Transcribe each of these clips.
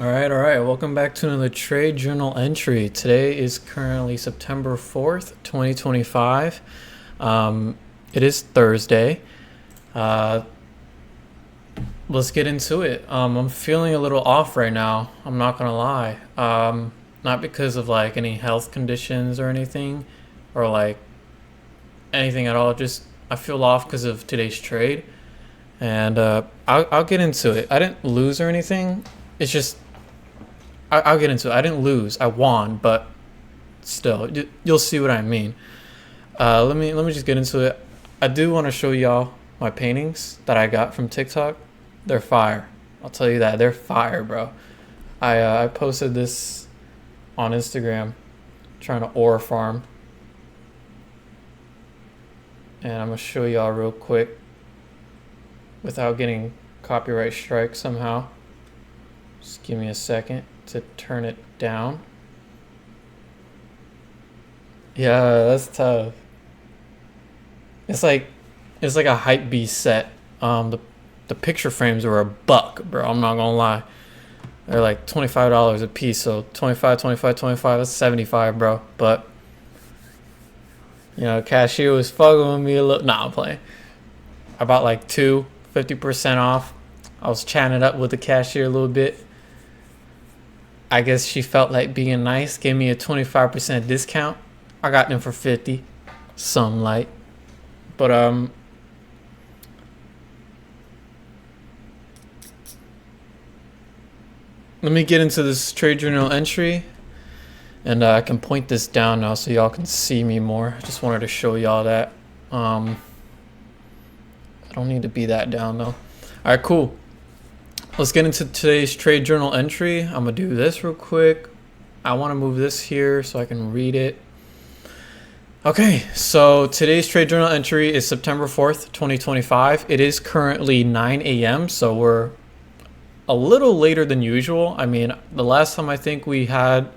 All right. Welcome back to another trade journal entry. Today is currently September 4th, 2025. It is Thursday. Uh, let's get into it. I'm feeling a little off right now. I'm not gonna lie. Not because of like any health conditions or anything, or like anything at all. Just I feel off because of today's trade, and I'll get into it. I didn't lose or anything. It's just I'll get into it. I didn't lose. I won, but still, you'll see what I mean. Let me just get into it. I do want to show y'all my paintings that I got from TikTok. They're fire. I'll tell you that. They're fire, bro. I posted this on Instagram, trying to ore farm, and I'm gonna show y'all real quick without getting copyright strike somehow. Just give me a second to turn it down. Yeah, that's tough. It's like a hype beast set. The picture frames were a buck, bro. I'm not gonna lie. They're like $25 a piece, so 25, 25, 25, that's 75, bro. But you know, cashier was fucking with me a little. Nah, I'm playing. I bought like 50% off. I was chatting it up with the cashier a little bit. I guess she felt like being nice, gave me a 25% discount. I got them for 50, some light. But let me get into this trade journal entry, and I can point this down now so y'all can see me more. I just wanted to show y'all that. I don't need to be that down though. All right, cool. Let's get into today's trade journal entry. I'm gonna do this real quick. I want to move this here so I can read it. Okay, so today's trade journal entry is September 4th, 2025. It is currently 9 a.m., so we're a little later than usual. I mean, the last time I think we had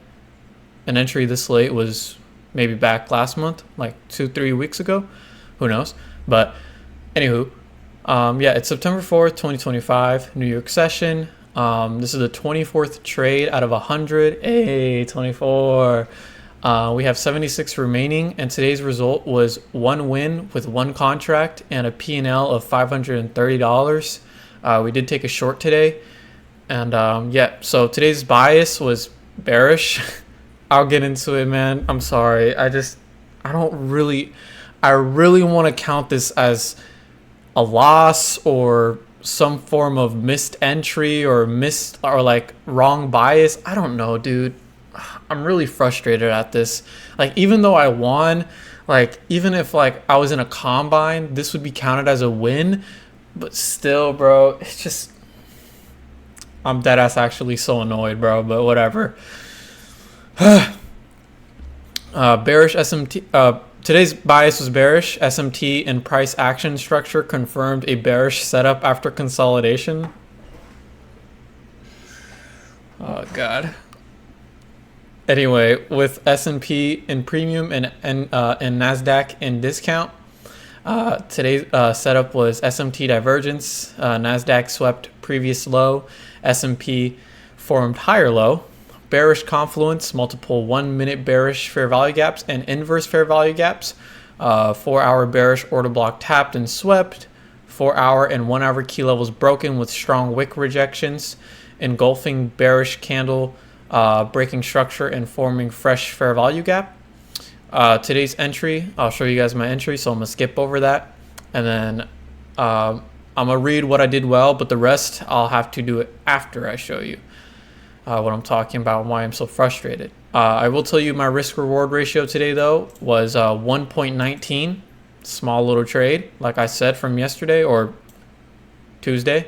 an entry this late was maybe back last month, like 2-3 weeks ago. Who knows? But anywho, yeah, it's September 4th, 2025, New York session. This is the 24th trade out of 100. Hey, 24. We have 76 remaining, and today's result was one win with one contract and a P&L of $530. We did take a short today, and yeah, so today's bias was bearish. I'll get into it, man. I'm sorry. I really want to count this as a loss or some form of missed entry or like wrong bias. I don't know, dude. I'm really frustrated at this. Like, even though I won, like, even if like I was in a combine, this would be counted as a win. But still, bro, it's just, I'm dead ass actually so annoyed, bro. But whatever. Bearish SMT. Today's bias was bearish. SMT and price action structure confirmed a bearish setup after consolidation. Oh God. Anyway, with S&P in premium and Nasdaq in discount, today's setup was SMT divergence. Nasdaq swept previous low. S&P formed higher low. Bearish confluence, multiple 1 minute bearish fair value gaps and inverse fair value gaps. 4-hour bearish order block tapped and swept. 4-hour and 1-hour key levels broken with strong wick rejections. Engulfing bearish candle, breaking structure and forming fresh fair value gap. Today's entry, I'll show you guys my entry, so I'm gonna skip over that, and then I'm gonna read what I did well, but the rest I'll have to do it after I show you what I'm talking about and why I'm so frustrated. I will tell you my risk reward ratio today though was 1.19. Small little trade, like I said, from yesterday or Tuesday.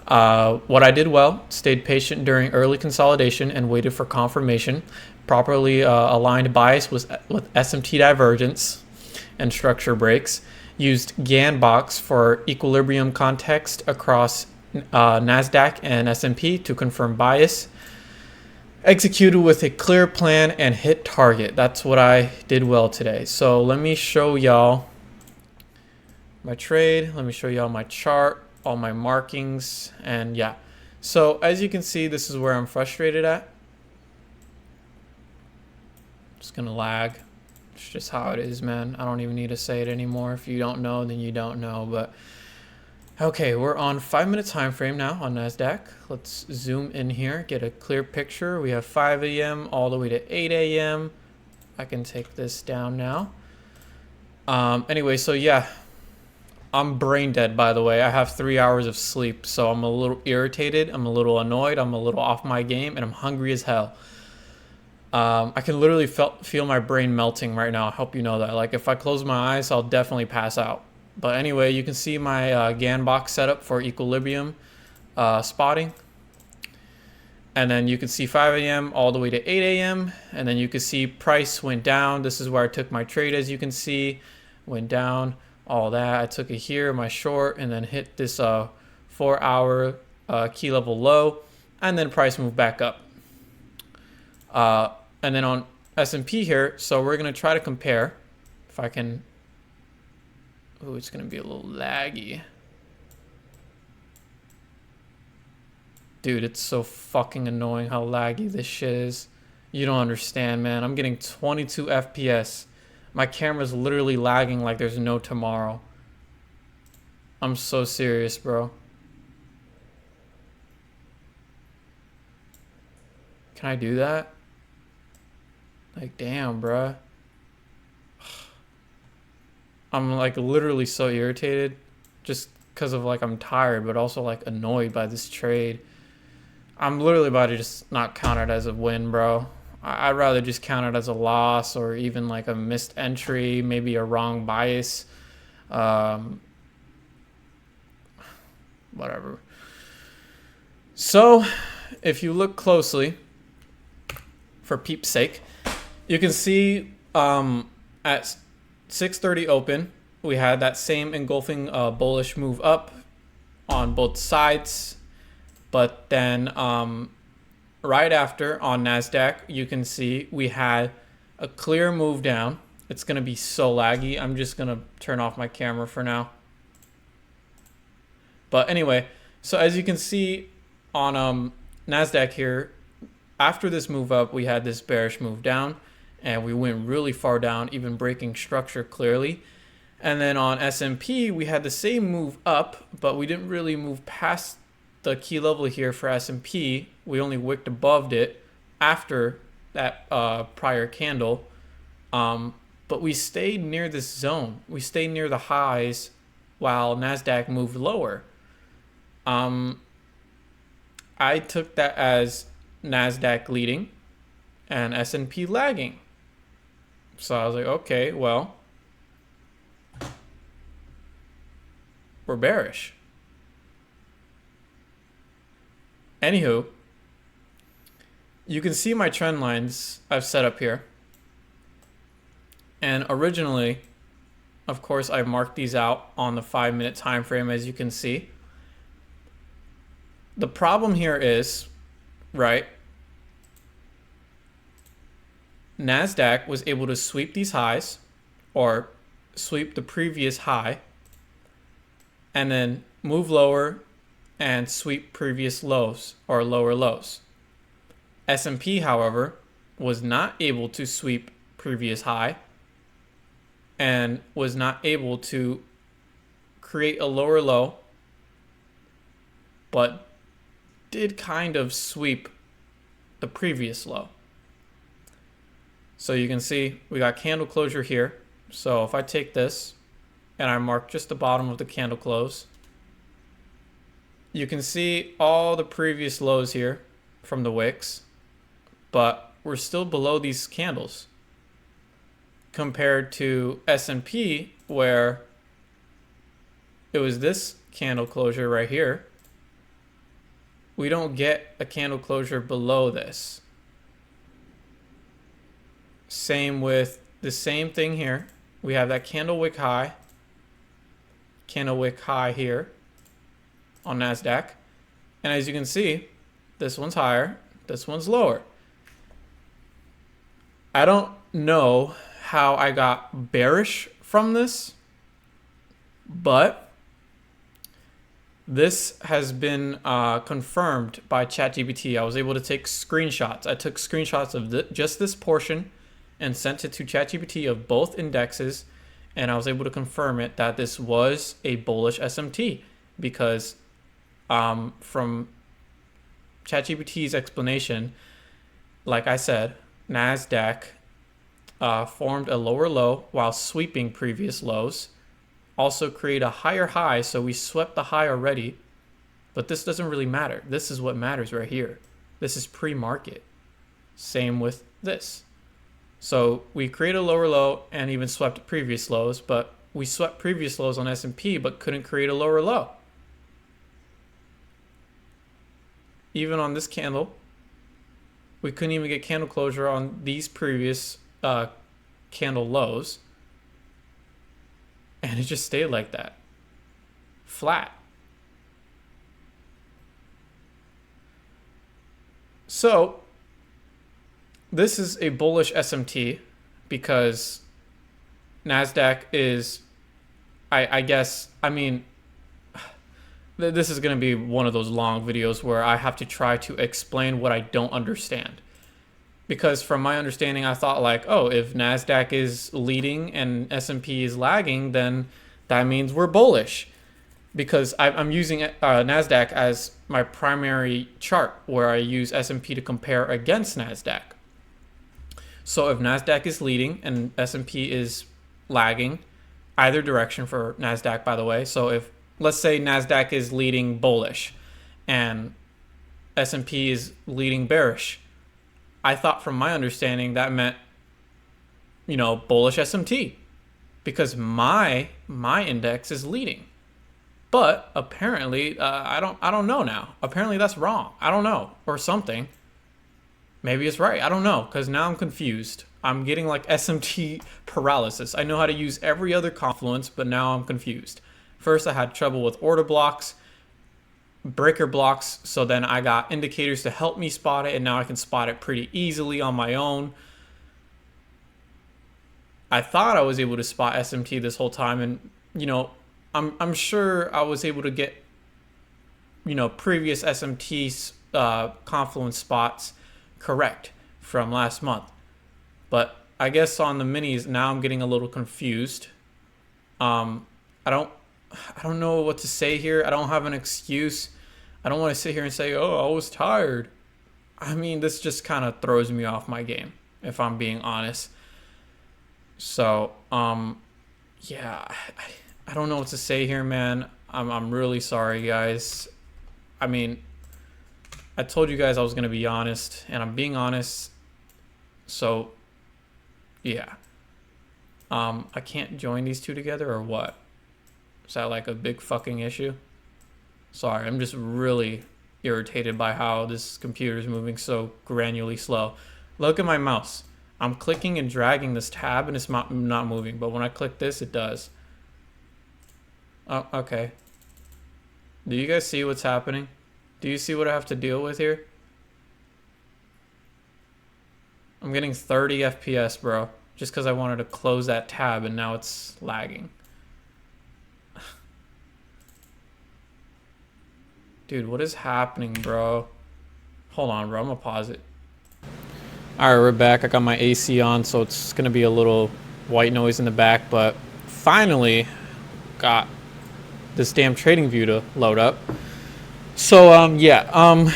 What I did well, stayed patient during early consolidation and waited for confirmation. Properly aligned bias with SMT divergence and structure breaks. Used Gann box for equilibrium context across Nasdaq and S&P to confirm bias. Executed with a clear plan and hit target. That's what I did well today. So let me show y'all my trade. Let me show y'all my chart, all my markings, and yeah. So as you can see, this is where I'm frustrated at. Just gonna lag. It's just how it is, man. I don't even need to say it anymore. If you don't know, then you don't know. But okay, we're on 5-minute time frame now on NASDAQ. Let's zoom in here, get a clear picture. We have 5 a.m. all the way to 8 a.m. I can take this down now. Anyway, so yeah, I'm brain dead, by the way. I have 3 hours of sleep, so I'm a little irritated. I'm a little annoyed. I'm a little off my game, and I'm hungry as hell. I can literally feel my brain melting right now. I hope you know that. Like, if I close my eyes, I'll definitely pass out. But anyway, you can see my Gann box setup for equilibrium spotting. And then you can see 5 a.m. all the way to 8 a.m. And then you can see price went down. This is where I took my trade, as you can see. Went down, all that. I took it here, my short, and then hit this 4-hour key level low. And then price moved back up. And then on S&P here, so we're going to try to compare. If I can... Oh, it's going to be a little laggy. Dude, it's so fucking annoying how laggy this shit is. You don't understand, man. I'm getting 22 FPS. My camera's literally lagging like there's no tomorrow. I'm so serious, bro. Can I do that? Like, damn, bruh. I'm like literally so irritated just because of like I'm tired, but also like annoyed by this trade. I'm literally about to just not count it as a win, bro. I'd rather just count it as a loss or even like a missed entry, maybe a wrong bias. Whatever. So if you look closely, for peep's sake, you can see at 6:30 open, we had that same engulfing bullish move up on both sides. But then right after on NASDAQ, you can see we had a clear move down. It's going to be so laggy. I'm just going to turn off my camera for now. But anyway, so as you can see on NASDAQ here, after this move up, we had this bearish move down. And we went really far down, even breaking structure clearly. And then on S&P, we had the same move up, but we didn't really move past the key level here for S&P. We only wicked above it after that prior candle. But we stayed near this zone. We stayed near the highs while NASDAQ moved lower. I took that as NASDAQ leading and S&P lagging. So I was like, okay, well, we're bearish. Anywho, you can see my trend lines I've set up here. And originally, of course, I marked these out on the 5-minute time frame, as you can see. The problem here is, right, NASDAQ was able to sweep these highs or sweep the previous high and then move lower and sweep previous lows or lower lows. S&P, however, was not able to sweep previous high and was not able to create a lower low, but did kind of sweep the previous low. So you can see we got candle closure here. So if I take this and I mark just the bottom of the candle close, you can see all the previous lows here from the wicks, but we're still below these candles compared to S&P, where it was this candle closure right here. We don't get a candle closure below this. Same with the same thing here. We have that candle wick high here on NASDAQ. And as you can see, this one's higher, this one's lower. I don't know how I got bearish from this, but This has been confirmed by ChatGPT. I was able to take screenshots. I took screenshots of just this portion and sent it to ChatGPT of both indexes, and I was able to confirm it that this was a bullish SMT because from ChatGPT's explanation, like I said, NASDAQ formed a lower low while sweeping previous lows. Also create a higher high, so we swept the high already, but this doesn't really matter. This is what matters right here. This is pre-market. Same with this. So we create a lower low and even swept previous lows, but we swept previous lows on S&P but couldn't create a lower low. Even on this candle, we couldn't even get candle closure on these previous candle lows. And it just stayed like that. Flat. So this is a bullish SMT because NASDAQ is, I guess, I mean, this is going to be one of those long videos where I have to try to explain what I don't understand. Because from my understanding, I thought like, oh, if NASDAQ is leading and S&P is lagging, then that means we're bullish. Because I'm using NASDAQ as my primary chart where I use S&P to compare against NASDAQ. So if NASDAQ is leading and S&P is lagging, either direction for NASDAQ, by the way. So if, let's say NASDAQ is leading bullish and S&P is leading bearish, I thought from my understanding that meant, you know, bullish SMT because my index is leading. But apparently, I don't know now. Apparently that's wrong. I don't know, or something. Maybe it's right. I don't know, because now I'm confused. I'm getting like SMT paralysis. I know how to use every other confluence, but now I'm confused. First, I had trouble with order blocks, breaker blocks, so then I got indicators to help me spot it, and now I can spot it pretty easily on my own. I thought I was able to spot SMT this whole time, and you know, I'm sure I was able to get, you know, previous SMT confluence spots correct from last month. But I guess on the minis now I'm getting a little confused. I don't know what to say here. I don't have an excuse. I don't want to sit here and say, oh, I was tired. I mean, this just kind of throws me off my game, if I'm being honest. So, yeah, I don't know what to say here, man. I'm really sorry, guys. I mean, I told you guys I was going to be honest, and I'm being honest. So, yeah. I can't join these two together or what? Is that like a big fucking issue? Sorry, I'm just really irritated by how this computer is moving so granularly slow. Look at my mouse. I'm clicking and dragging this tab and it's not moving, but when I click this, it does. Oh, okay. Do you guys see what's happening? Do you see what I have to deal with here? I'm getting 30 FPS, bro. Just because I wanted to close that tab and now it's lagging. Dude, what is happening, bro? Hold on, bro. I'm gonna pause it. All right, we're back. I got my AC on, so it's gonna be a little white noise in the back, but finally got this damn trading view to load up. So, yeah, I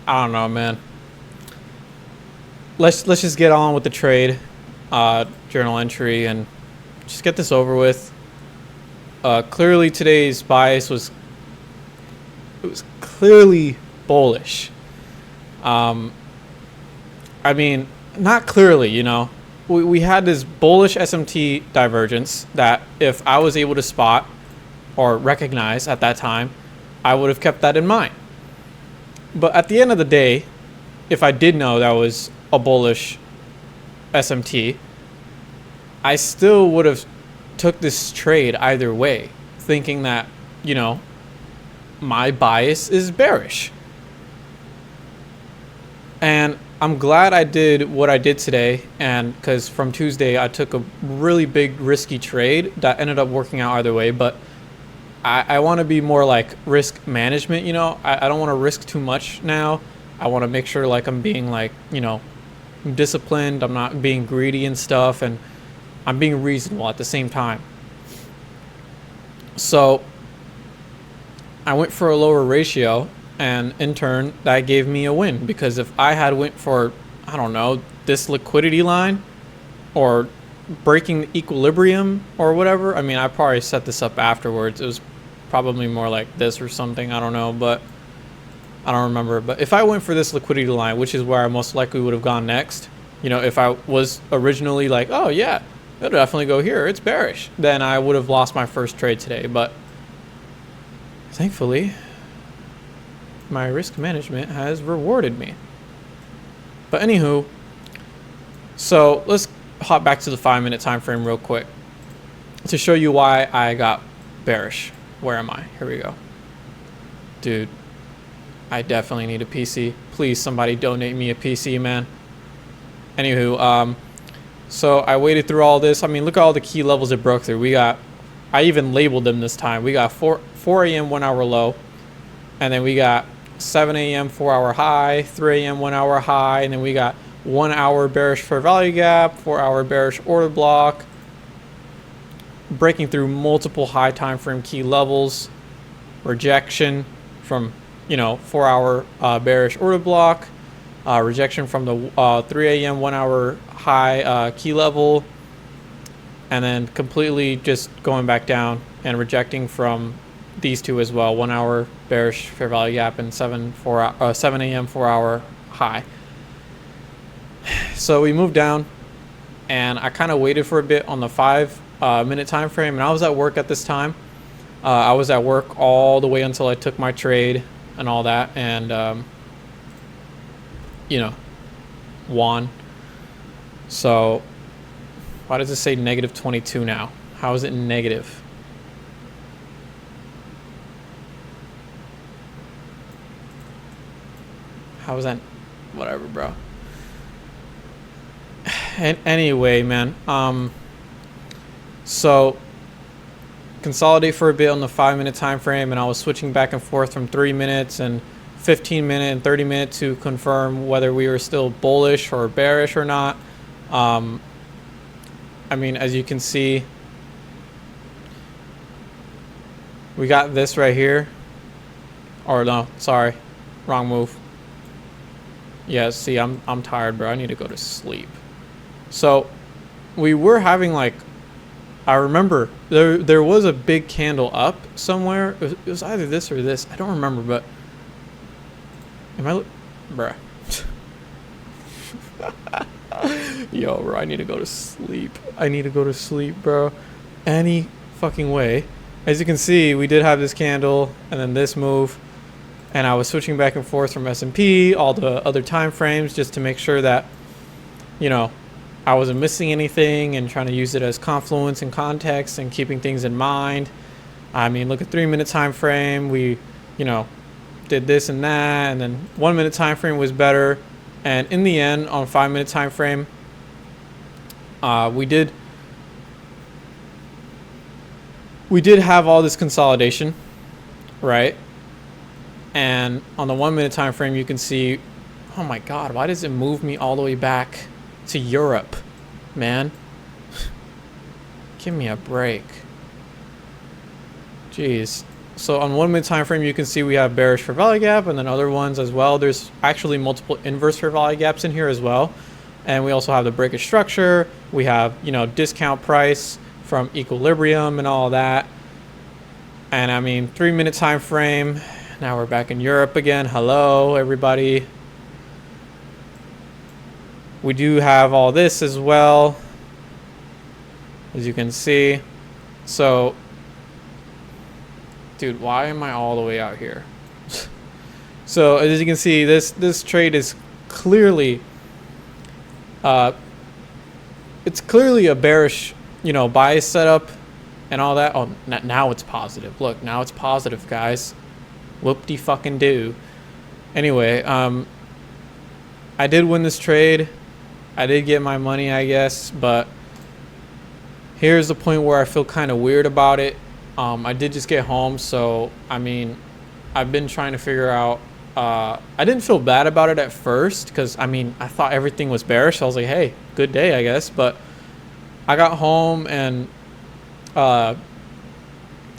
don't know, man. Let's just get on with the trade, journal entry, and just get this over with. Clearly today's bias was clearly bullish. I mean, not clearly, you know. We had this bullish SMT divergence that if I was able to spot or recognize at that time, I would have kept that in mind. But at the end of the day, if I did know that was a bullish SMT, I still would have took this trade either way, thinking that, you know, my bias is bearish. And I'm glad I did what I did today, and because from Tuesday I took a really big risky trade that ended up working out either way. But I want to be more like risk management, you know. I don't want to risk too much now. I want to make sure like I'm being like, you know, disciplined. I'm not being greedy and stuff, and I'm being reasonable at the same time. So I went for a lower ratio, and in turn that gave me a win, because if I had went for, I don't know, this liquidity line or breaking the equilibrium or whatever, I mean, I probably set this up afterwards. It was probably more like this or something, I don't know, but I don't remember. But if I went for this liquidity line, which is where I most likely would have gone next, you know, if I was originally like, oh yeah, it'll definitely go here, it's bearish, then I would have lost my first trade today. But thankfully my risk management has rewarded me. But anywho, so let's hop back to the 5-minute time frame real quick to show you why I got bearish. Where am I? Here we go. Dude, I definitely need a PC. Please, somebody donate me a PC, man. Anywho, so I waited through all this. I mean, look at all the key levels it broke through. We got, I even labeled them this time. We got 4 a.m. 1 hour low, and then we got 7 a.m. 4 hour high, 3 a.m. 1 hour high, and then we got 1 hour bearish fair value gap, 4 hour bearish order block, breaking through multiple high time frame key levels, rejection from, you know, 4 hour bearish order block, rejection from the 3 a.m. 1 hour high key level, and then completely just going back down and rejecting from these two as well, 1 hour bearish fair value gap and 7 a.m. 4 hour high. So we moved down, and I kind of waited for a bit on the 5-minute time frame, and I was at work at this time. I was at work all the way until I took my trade and all that, and you know, won. So why does it say negative 22 now? How is it negative? How is that? Whatever, bro. And anyway, man, so consolidate for a bit on the 5-minute time frame, and I was switching back and forth from 3 minutes and 15-minute and 30-minute to confirm whether we were still bullish or bearish or not. I mean, as you can see, we got this right here. Or no, sorry, wrong move. Yeah, see, I'm tired, bro. I need to go to sleep. So we were having, like, I remember there was a big candle up somewhere. It was either this or this. I don't remember, but am I, bruh. Yo, bro, I need to go to sleep. I need to go to sleep, bro. Any fucking way. As you can see, we did have this candle and then this move, and I was switching back and forth from S&P, all the other time frames, just to make sure that, you know, I wasn't missing anything, and trying to use it as confluence and context and keeping things in mind. I mean, look at 3-minute time frame. We, you know, did this and that, and then 1-minute time frame was better. And in the end, on 5-minute time frame, we did have all this consolidation, right? And on the 1-minute time frame, you can see, oh my God, why does it move me all the way back to Europe, man? Give me a break. Jeez. So on 1-minute time frame, you can see we have bearish fair value gap, and then other ones as well. There's actually multiple inverse fair value gaps in here as well. And we also have the breakage structure. We have, you know, discount price from equilibrium and all that. And I mean, 3-minute time frame. Now we're back in Europe again. Hello, everybody. We do have all this as well, as you can see. So, dude, why am I all the way out here? So, as you can see, this trade is clearly, it's clearly a bearish, you know, buy setup and all that. Oh, now it's positive. Look, now it's positive, guys. Whoop-de-fucking-do. Anyway, I did win this trade. I did get my money, I guess, but here's the point where I feel kind of weird about it. I did just get home, so I mean, I've been trying to figure out. I didn't feel bad about it at first because I mean I thought everything was bearish. So I was like, hey, good day, I guess. But I got home and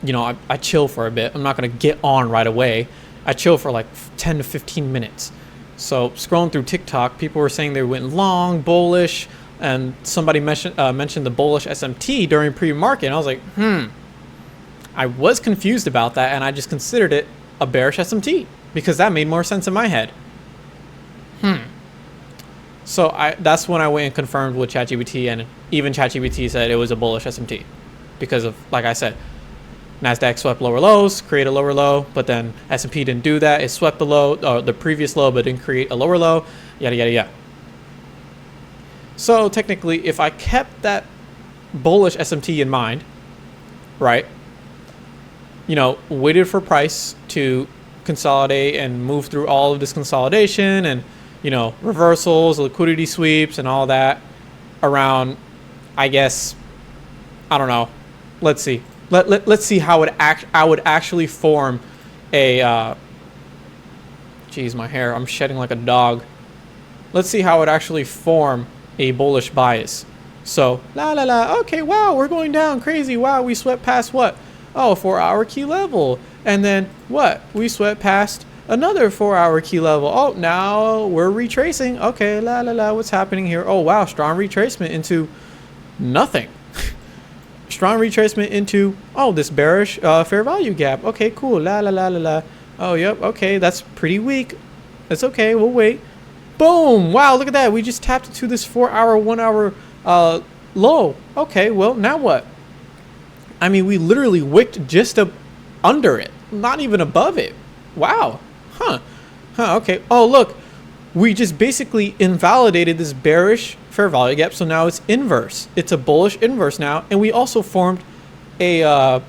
you know, I chill for a bit. I'm not gonna get on right away. I chill for like 10 to 15 minutes. So scrolling through TikTok, people were saying they went long, bullish, and somebody mentioned the bullish SMT during pre-market. And I was like, I was confused about that, and I just considered it a bearish SMT because that made more sense in my head. So that's when I went and confirmed with ChatGPT, and even ChatGPT said it was a bullish SMT because of, like I said, NASDAQ swept lower lows, create a lower low, but then S&P didn't do that. It swept the low, or the previous low, but didn't create a lower low, yada, yada, yada. So technically, if I kept that bullish SMT in mind, right, you know, waited for price to consolidate and move through all of this consolidation and, you know, reversals, liquidity sweeps, and all that around, I guess, I don't know. Let's see. Let's see how I would actually form a, geez, my hair, I'm shedding like a dog. Let's see how it actually form a bullish bias. So, okay, wow, we're going down crazy. Wow, we swept past what? Oh, 4-hour key level. And then what? We swept past another 4-hour key level. Oh, now we're retracing. Okay, what's happening here? Oh, wow, strong retracement into nothing. Strong retracement into, oh, this bearish fair value gap. Okay, cool. Oh, yep. Okay, that's pretty weak. That's okay. We'll wait. Boom. Wow, look at that. We just tapped into this 4-hour, 1-hour low. Okay, well, now what? I mean, we literally wicked just under it, not even above it. Wow. Okay. Oh, look. We just basically invalidated this bearish fair value gap, so now it's inverse. It's a bullish inverse now, and we also formed a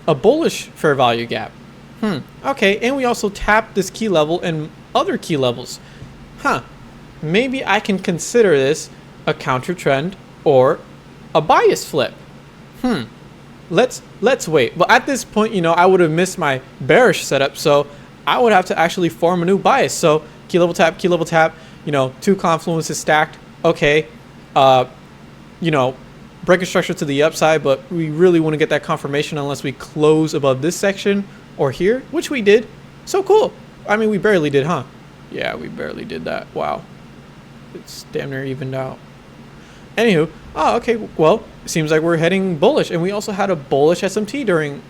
bullish fair value gap. Okay, and we also tapped this key level and other key levels. Maybe I can consider this a counter trend or a bias flip. Let's wait. But at this point, you know, I would have missed my bearish setup, so I would have to actually form a new bias. So key level tap, you know, 2 confluences stacked. Okay, you know, breaking structure to the upside, but we really want to get that confirmation unless we close above this section or here, which we did. So cool. I mean, we barely did, huh? Yeah, we barely did that. Wow. It's damn near evened out. Anywho, oh, okay, well, it seems like we're heading bullish, and we also had a bullish SMT during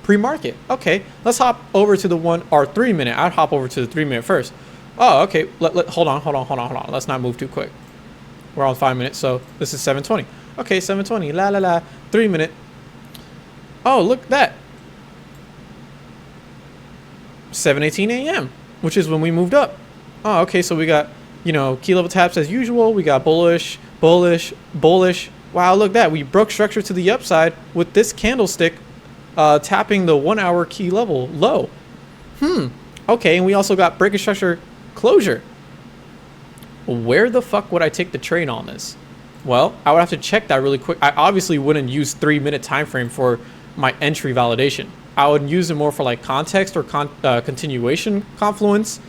pre-market. Okay, let's hop over to the 1 or 3 minute. I'd hop over to the 3 minute first. Oh, okay. Hold on. Let's not move too quick. We're on 5 minutes, so this is 7:20. Okay, 7:20. 3 minute. Oh, look at that. 7:18 a.m., which is when we moved up. Oh, okay. So we got, you know, key level taps as usual. We got bullish. Wow, look at that. We broke structure to the upside with this candlestick tapping the 1-hour key level low. Okay, and we also got breaking structure closure. Where the fuck would I take the trade on this? Well, I would have to check that really quick. I obviously wouldn't use 3-minute time frame for my entry validation. I would use it more for like context or continuation confluence.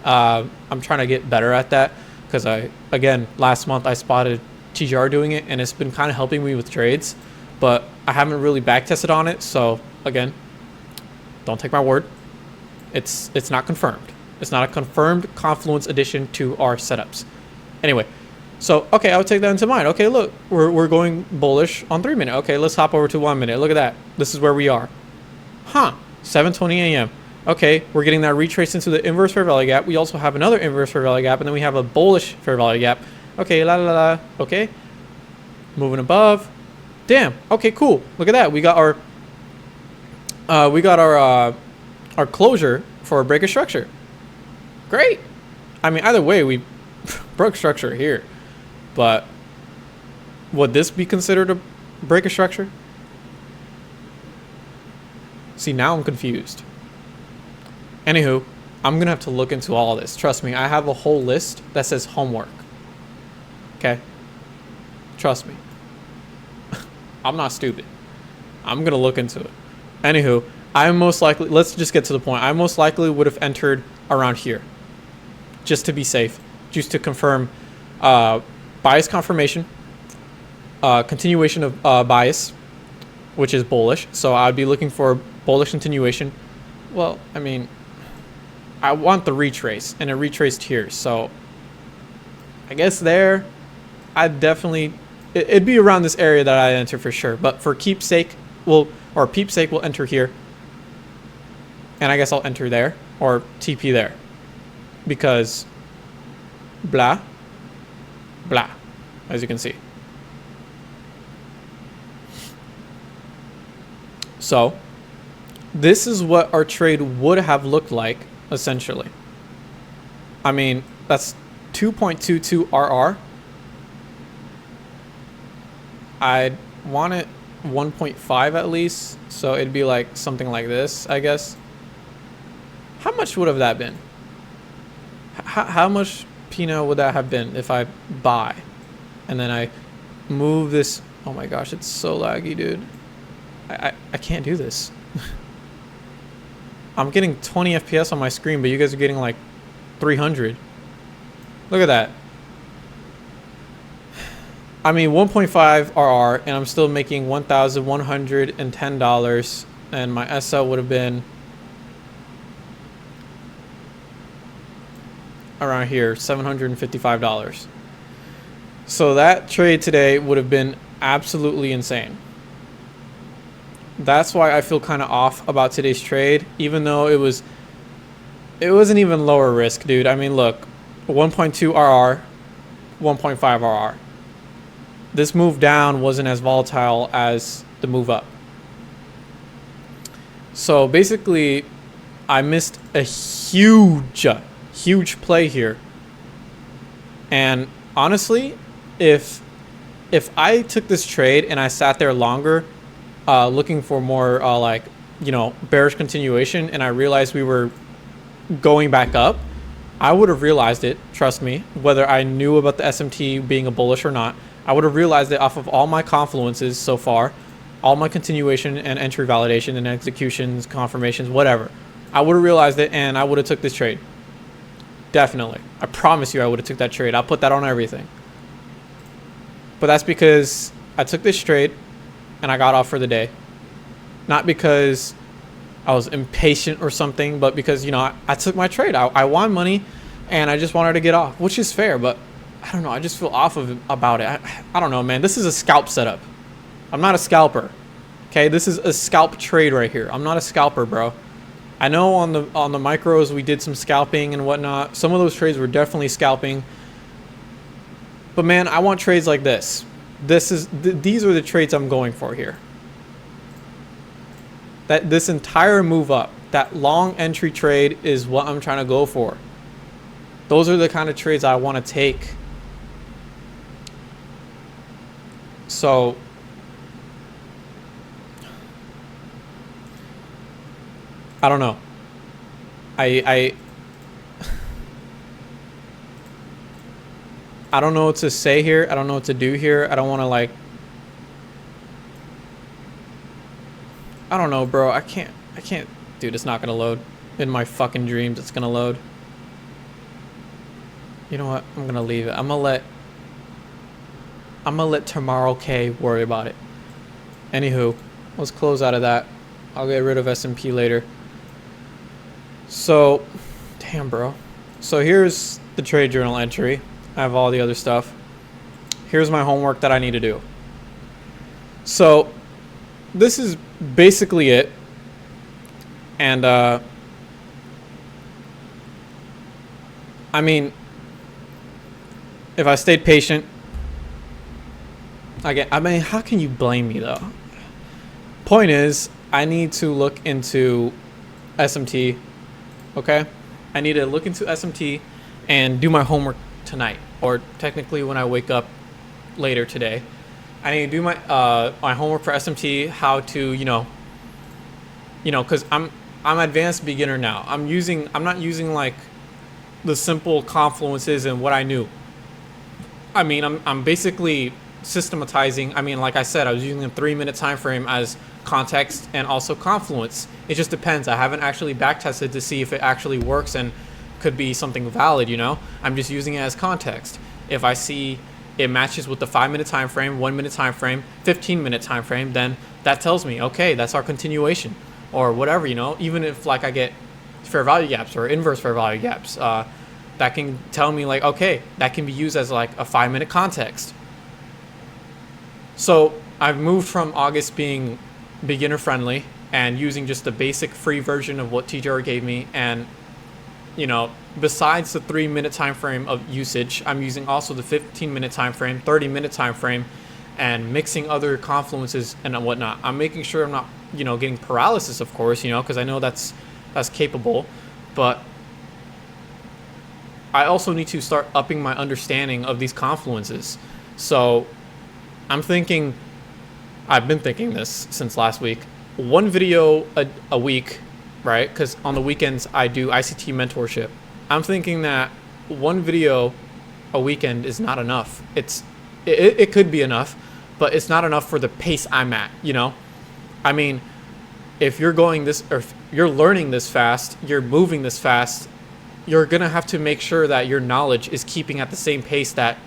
I'm trying to get better at that because again, last month I spotted TGR doing it, and it's been kind of helping me with trades, but I haven't really back tested on it. So again, don't take my word. It's not confirmed. It's not a confirmed confluence addition to our setups. Anyway, so, okay, I would take that into mind. Okay, look, we're going bullish on 3 minute. Okay, let's hop over to 1 minute. Look at that. This is where we are. 7:20 a.m. Okay, we're getting that retrace into the inverse fair value gap. We also have another inverse fair value gap, and then we have a bullish fair value gap. Okay, okay. Moving above. Damn. Okay, cool. Look at that. We got our closure for a breaker structure. Great. I mean, either way, we broke structure here, but would this be considered a breaker structure? See, now I'm confused. Anywho, I'm going to have to look into all of this. Trust me, I have a whole list that says homework. Okay? Trust me. I'm not stupid. I'm gonna look into it. Anywho, I most likely, let's just get to the point. I most likely would have entered around here, just to be safe, just to confirm bias confirmation, continuation of bias, which is bullish. So I'd be looking for bullish continuation. Well, I mean, I want the retrace, and it retraced here. So I guess there, I'd definitely, it'd be around this area that I'd enter for sure. But for keepsake, or peep's sake, we'll enter here. And I guess I'll enter there, or TP there. Because blah, blah, as you can see. So this is what our trade would have looked like, essentially. I mean, that's 2.22 RR. I'd want it 1.5 at least, so it'd be like something like this, I guess. How much would have that been? How much Pinot would that have been if I buy and then I move this? Oh my gosh, it's so laggy, dude. I can't do this. I'm getting 20 FPS on my screen, but you guys are getting like 300. Look at that. I mean, 1.5 RR, and I'm still making $1,110, and my SL would have been around here, $755. So that trade today would have been absolutely insane. That's why I feel kind of off about today's trade, even though it wasn't even lower risk, dude. I mean, look, 1.2 RR, 1.5 RR. This move down wasn't as volatile as the move up. So basically, I missed a huge play here. And honestly, if I took this trade and I sat there longer, looking for more like, you know, bearish continuation, and I realized we were going back up, I would have realized it, trust me, whether I knew about the SMT being a bullish or not. I would have realized it off of all my confluences so far, all my continuation and entry validation and executions, confirmations, whatever. I would have realized it, and I would have took this trade. Definitely. I promise you I would have took that trade. I'll put that on everything. But that's because I took this trade and I got off for the day. Not because I was impatient or something, but because, you know, I took my trade. I won money and I just wanted to get off, which is fair, but I don't know. I just feel off of it about it. I don't know, man. This is a scalp setup. I'm not a scalper. Okay, this is a scalp trade right here. I'm not a scalper, bro. I know on the micros we did some scalping and whatnot. Some of those trades were definitely scalping. But man, I want trades like this. These are the trades I'm going for here. This entire move up, that long entry trade is what I'm trying to go for. Those are the kind of trades I want to take. So I don't know. I don't know what to say here. I don't know what to do here. I don't want to like, I don't know, bro. I can't, dude, it's not going to load. In my fucking dreams, it's going to load. You know what? I'm going to leave it. I'm going to let Tomorrow K worry about it. Anywho, let's close out of that. I'll get rid of S&P later. So, damn, bro. So here's the trade journal entry. I have all the other stuff. Here's my homework that I need to do. So this is basically it. And I mean, if I stayed patient, I mean, how can you blame me though? Point is, I need to look into SMT. Okay, I need to look into SMT and do my homework tonight, or technically when I wake up later today. I need to do my my homework for SMT. How to, you know, because I'm advanced beginner now. I'm not using like the simple confluences and what I knew. I mean, I'm basically systematizing. I mean, like I said, I was using a 3-minute time frame as context and also confluence. It just depends. I haven't actually back tested to see if it actually works and could be something valid, you know. I'm just using it as context. If I see it matches with the 5-minute time frame, 1-minute time frame, 15-minute time frame, then that tells me, okay, that's our continuation or whatever, you know. Even if like I get fair value gaps or inverse fair value gaps, that can tell me like, okay, that can be used as like a 5-minute context. So I've moved from August being beginner friendly and using just the basic free version of what TJR gave me, and you know, besides the 3-minute time frame of usage, I'm using also the 15-minute time frame, 30-minute time frame, and mixing other confluences and whatnot. I'm making sure I'm not, you know, getting paralysis, of course, you know, because I know that's capable, but I also need to start upping my understanding of these confluences. So I'm thinking, I've been thinking this since last week, 1 video a week, right? Because on the weekends I do ICT mentorship. I'm thinking that 1 video a weekend is not enough. It could be enough, but it's not enough for the pace I'm at, you know? I mean, if you're going this, or if you're learning this fast, you're moving this fast, you're gonna have to make sure that your knowledge is keeping at the same pace that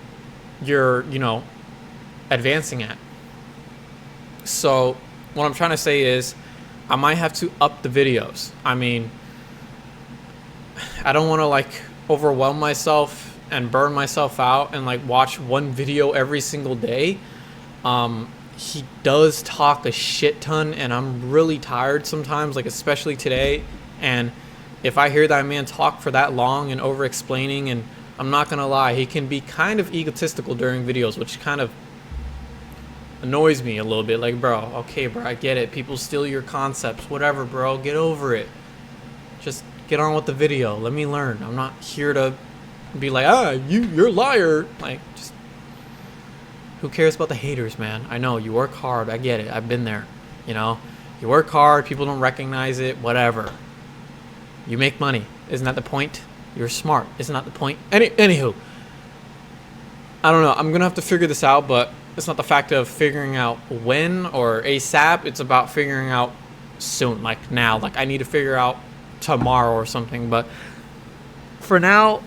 you're, you know, advancing at. So what I'm trying to say is I might have to up the videos. I mean, I don't want to like overwhelm myself and burn myself out and like watch 1 video every single day. He does talk a shit ton and I'm really tired sometimes, like especially today. And if I hear that man talk for that long and over explaining, and I'm not gonna lie, he can be kind of egotistical during videos, which kind of annoys me a little bit. Like, bro, okay, bro, I get it. People steal your concepts, whatever, bro. Get over it. Just get on with the video. Let me learn. I'm not here to be like, you're a liar. Like, just who cares about the haters, man? I know you work hard. I get it. I've been there. You know, you work hard. People don't recognize it. Whatever. You make money. Isn't that the point? You're smart. Isn't that the point? Anywho, I don't know. I'm gonna have to figure this out, but it's not the fact of figuring out when or ASAP. It's about figuring out soon, like now. Like I need to figure out tomorrow or something. But for now,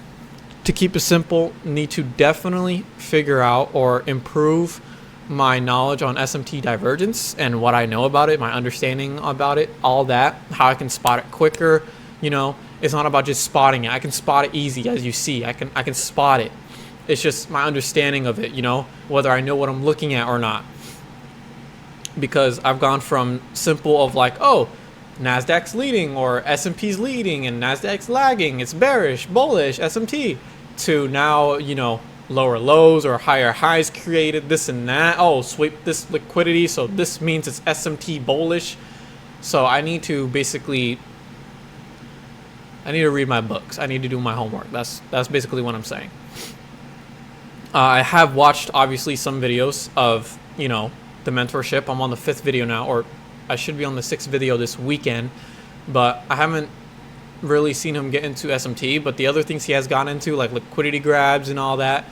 to keep it simple, need to definitely figure out or improve my knowledge on SMT divergence and what I know about it, my understanding about it, all that, how I can spot it quicker. You know, it's not about just spotting it. I can spot it easy, as you see. I can spot it. It's just my understanding of it, you know, whether I know what I'm looking at or not. Because I've gone from simple of like, oh, NASDAQ's leading or S&P's leading and NASDAQ's lagging. It's bearish, bullish, SMT. To now, you know, lower lows or higher highs created, this and that. Oh, sweep this liquidity, so this means it's SMT bullish. So I need to basically, I need to read my books. I need to do my homework. That's basically what I'm saying. I have watched obviously some videos of, you know, the mentorship. I'm on the 5th video now, or I should be on the 6th video this weekend, but I haven't really seen him get into SMT. But the other things he has gone into, like liquidity grabs and all that,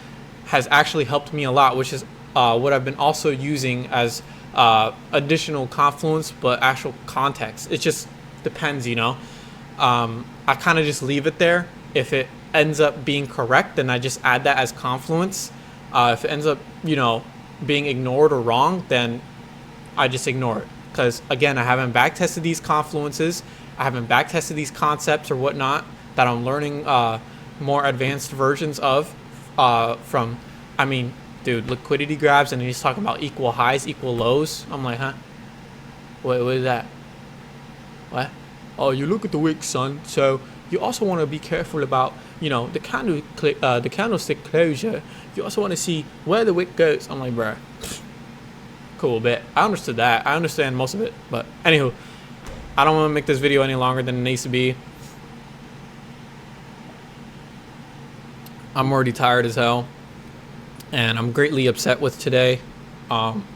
has actually helped me a lot, which is what I've been also using as additional confluence, but actual context. It just depends, you know. I kind of just leave it there. If it ends up being correct, then I just add that as confluence. If it ends up, you know, being ignored or wrong, then I just ignore it. Because again, I haven't back tested these confluences. I haven't back tested these concepts or whatnot that I'm learning more advanced versions of from, I mean, dude, liquidity grabs, and he's talking about equal highs, equal lows. I'm like, huh? What is that? What? Oh, you look at the wick, son. So you also want to be careful about, you know, the candlestick closure. You also want to see where the wick goes. I'm like, bruh, cool bit. I understood that. I understand most of it. But anywho, I don't want to make this video any longer than it needs to be. I'm already tired as hell, and I'm greatly upset with today.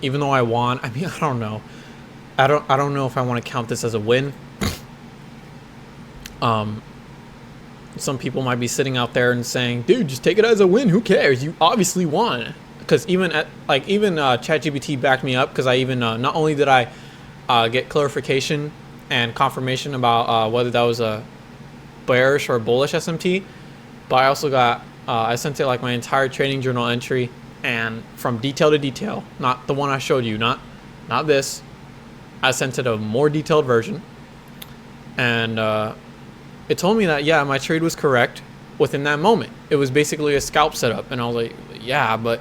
Even though I won, I mean, I don't know. I don't know if I want to count this as a win. Some people might be sitting out there and saying, dude, just take it as a win. Who cares? You obviously won. Because even ChatGPT backed me up, because I even not only did I get clarification and confirmation about whether that was a bearish or bullish SMT. But I also got I sent it like my entire trading journal entry, and from detail to detail, not the one I showed you, not this. I sent it a more detailed version, and it told me that, yeah, my trade was correct within that moment. It was basically a scalp setup, and I was like, yeah, but,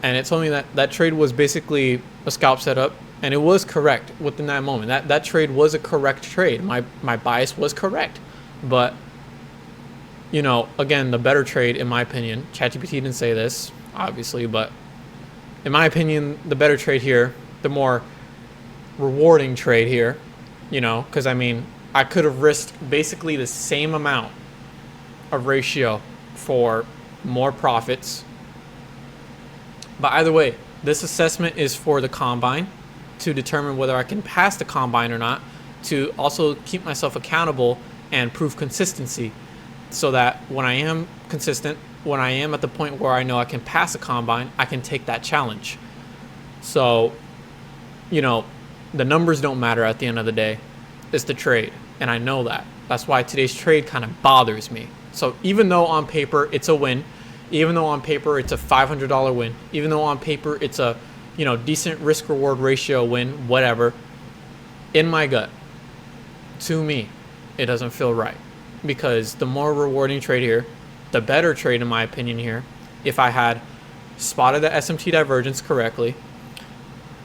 and it told me that that trade was basically a scalp setup, and it was correct within that moment. That trade was a correct trade. My bias was correct, but you know, again, the better trade, in my opinion, ChatGPT didn't say this, obviously, but in my opinion, the better trade here, the more rewarding trade here, you know, because I mean, I could have risked basically the same amount of ratio for more profits. But either way, this assessment is for the combine to determine whether I can pass the combine or not, to also keep myself accountable and prove consistency, so that when I am consistent, when I am at the point where I know I can pass a combine, I can take that challenge. So, you know, the numbers don't matter at the end of the day. It's the trade, and I know that. That's why today's trade kind of bothers me. So even though on paper it's a win, even though on paper it's a $500 win, even though on paper it's a, you know, decent risk reward ratio win, whatever, in my gut, to me, it doesn't feel right. Because the more rewarding trade here, the better trade in my opinion here, if I had spotted the SMT divergence correctly,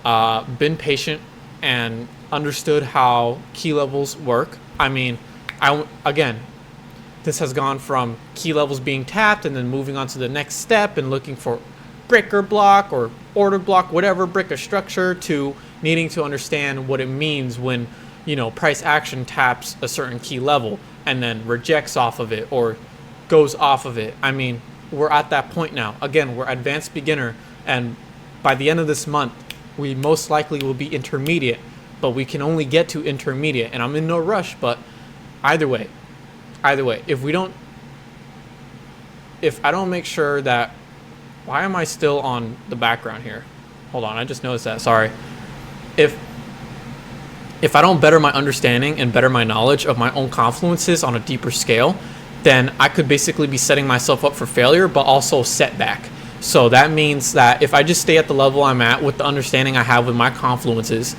been patient and understood how key levels work. I mean, again, this has gone from key levels being tapped and then moving on to the next step and looking for breaker block or order block, whatever, breaker structure, to needing to understand what it means when, you know, price action taps a certain key level and then rejects off of it or goes off of it. I mean, we're at that point now. Again, we're advanced beginner, and by the end of this month, we most likely will be intermediate, but we can only get to intermediate, and I'm in no rush. But either way, if I don't make sure that, why am I still on the background here? Hold on, I just noticed that, sorry. If I don't better my understanding and better my knowledge of my own confluences on a deeper scale, then I could basically be setting myself up for failure, but also setback. So that means that if I just stay at the level I'm at with the understanding I have with my confluences,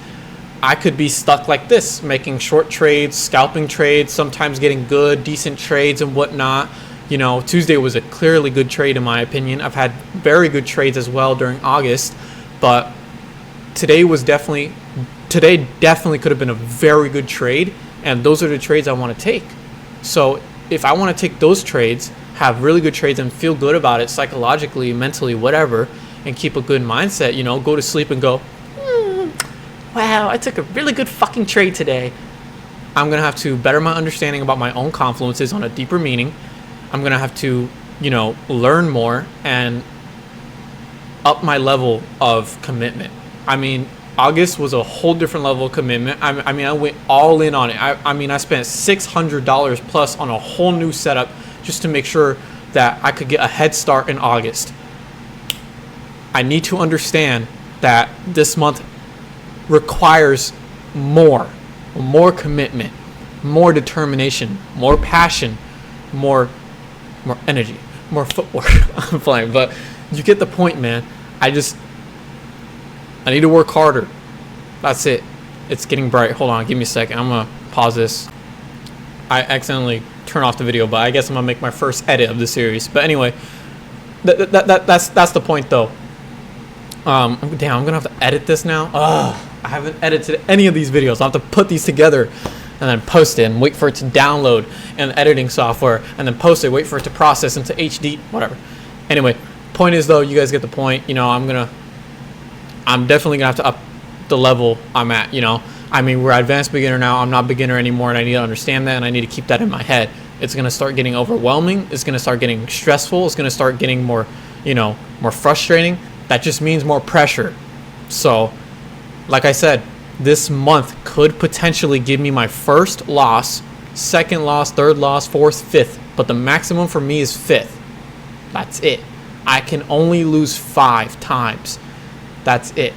I could be stuck like this, making short trades, scalping trades, sometimes getting good, decent trades and whatnot. You know, Tuesday was a clearly good trade in my opinion. I've had very good trades as well during August, but today definitely could have been a very good trade, and those are the trades I want to take. So if I want to take those trades, have really good trades and feel good about it psychologically, mentally, whatever, and keep a good mindset, you know, go to sleep and go, wow, I took a really good fucking trade today. I'm going to have to better my understanding about my own confluences on a deeper meaning. I'm going to have to, you know, learn more and up my level of commitment. I mean, August was a whole different level of commitment. I mean, I went all in on it. I mean, I spent $600 plus on a whole new setup just to make sure that I could get a head start in August. I need to understand that this month requires more commitment, more determination, more passion, more energy, more footwork. I'm playing, but you get the point, man. I need to work harder. That's it. It's getting bright. Hold on, give me a second. I'm gonna pause this. I accidentally turned off the video, but I guess I'm gonna make my first edit of the series. But anyway, that's the point though. Damn, I'm gonna have to edit this now. I haven't edited any of these videos. I'll have to put these together and then post it and wait for it to download in editing software and then post it, wait for it to process into HD, whatever. Anyway, point is though, you guys get the point. You know, I'm definitely gonna have to up the level I'm at, you know. I mean, we're advanced beginner now. I'm not beginner anymore, and I need to understand that, and I need to keep that in my head. It's gonna start getting overwhelming. It's gonna start getting stressful. It's gonna start getting more, you know, more frustrating. That just means more pressure. So, like I said, this month could potentially give me my first loss, second loss, third loss, fourth, fifth, but the maximum for me is fifth. That's it. I can only lose 5 times. That's it.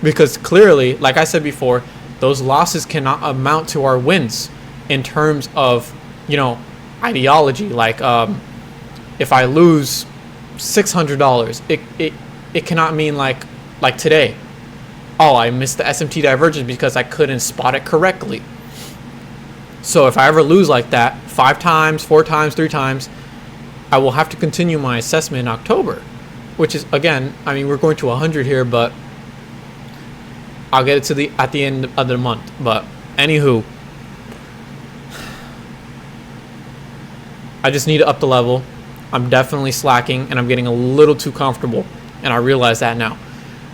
Because clearly, like I said before, those losses cannot amount to our wins in terms of, you know, ideology. Like, if I lose $600, it cannot mean like today, oh, I missed the SMT divergence because I couldn't spot it correctly. So if I ever lose like that 5 times, 4 times, 3 times, I will have to continue my assessment in October, which is, again, I mean, we're going to 100 here, but I'll get it to at the end of the month. But anywho, I just need to up the level. I'm definitely slacking, and I'm getting a little too comfortable, and I realize that now.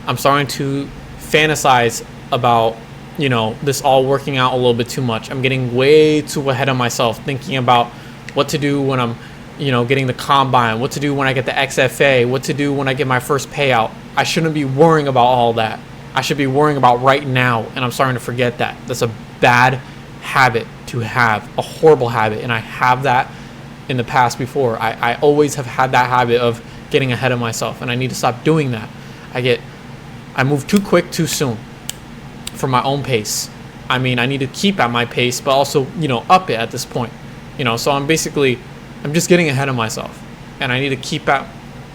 I'm starting to fantasize about, you know, this all working out a little bit too much. I'm getting way too ahead of myself, thinking about what to do when I'm, you know, getting the combine, what to do when I get the XFA, what to do when I get my first payout. I shouldn't be worrying about all that. I should be worrying about right now, and I'm starting to forget that. That's a bad habit to have, a horrible habit, and I have that in the past before. I always have had that habit of getting ahead of myself, and I need to stop doing that. I move too quick too soon for my own pace. I mean, I need to keep at my pace, but also, you know, up it at this point. You know, so I'm just getting ahead of myself, and I need to keep at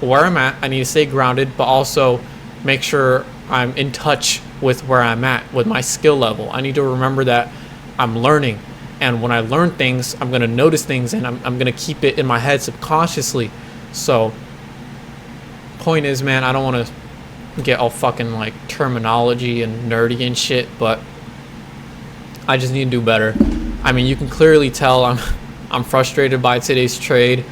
where I'm at. I need to stay grounded, but also make sure I'm in touch with where I'm at with my skill level. I need to remember that I'm learning, and when I learn things, I'm going to notice things, and I'm going to keep it in my head subconsciously. So point is, man, I don't want to get all fucking like terminology and nerdy and shit, but I just need to do better. I mean, you can clearly tell I'm frustrated by today's trade.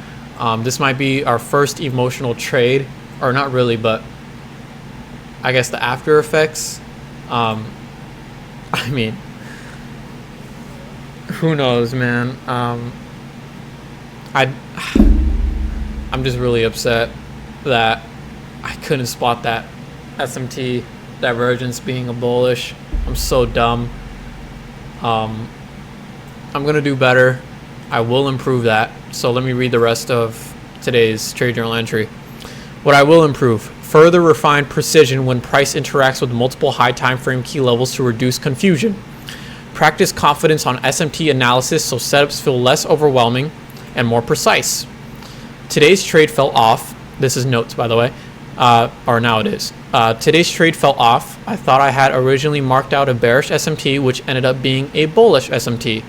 This might be our first emotional trade, or not really, but I guess the after effects. I mean, who knows, man. I'm just really upset that I couldn't spot that SMT divergence being a bullish. I'm so dumb. I'm gonna do better. I will improve that. So let me read the rest of today's trade journal entry. What I will improve: further refine precision when price interacts with multiple high time frame key levels to reduce confusion. Practice confidence on SMT analysis so setups feel less overwhelming and more precise. Today's trade fell off. This is notes, by the way. Or now it is. Today's trade fell off. I thought I had originally marked out a bearish SMT, which ended up being a bullish SMT.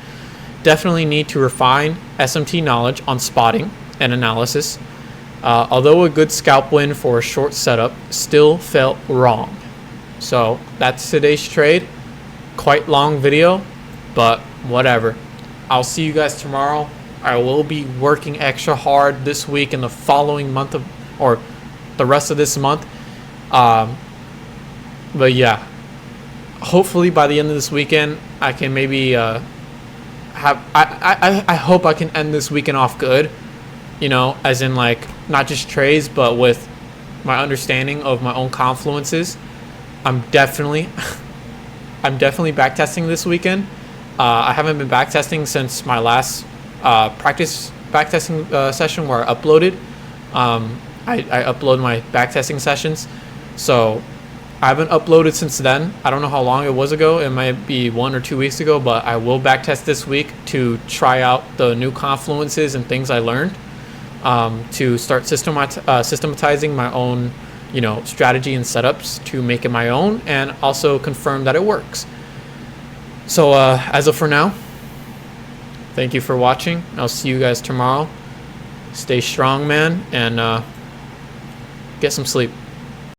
Definitely need to refine SMT knowledge on spotting and analysis. Although a good scalp win for a short setup, still felt wrong. So that's today's trade. Quite long video, but whatever. I'll see you guys tomorrow. I will be working extra hard this week and the following month or the rest of this month. But yeah, hopefully by the end of this weekend, I can maybe I hope I can end this weekend off good, you know, as in like not just trades, but with my understanding of my own confluences. I'm definitely backtesting this weekend. I haven't been backtesting since my last practice backtesting session where I uploaded. I upload my backtesting sessions, so I haven't uploaded since then. I don't know how long it was ago. It might be 1 or 2 weeks ago, but I will backtest this week to try out the new confluences and things I learned, to start systematizing my own, you know, strategy and setups to make it my own, and also confirm that it works. So as of for now, thank you for watching. I'll see you guys tomorrow. Stay strong, man, and get some sleep.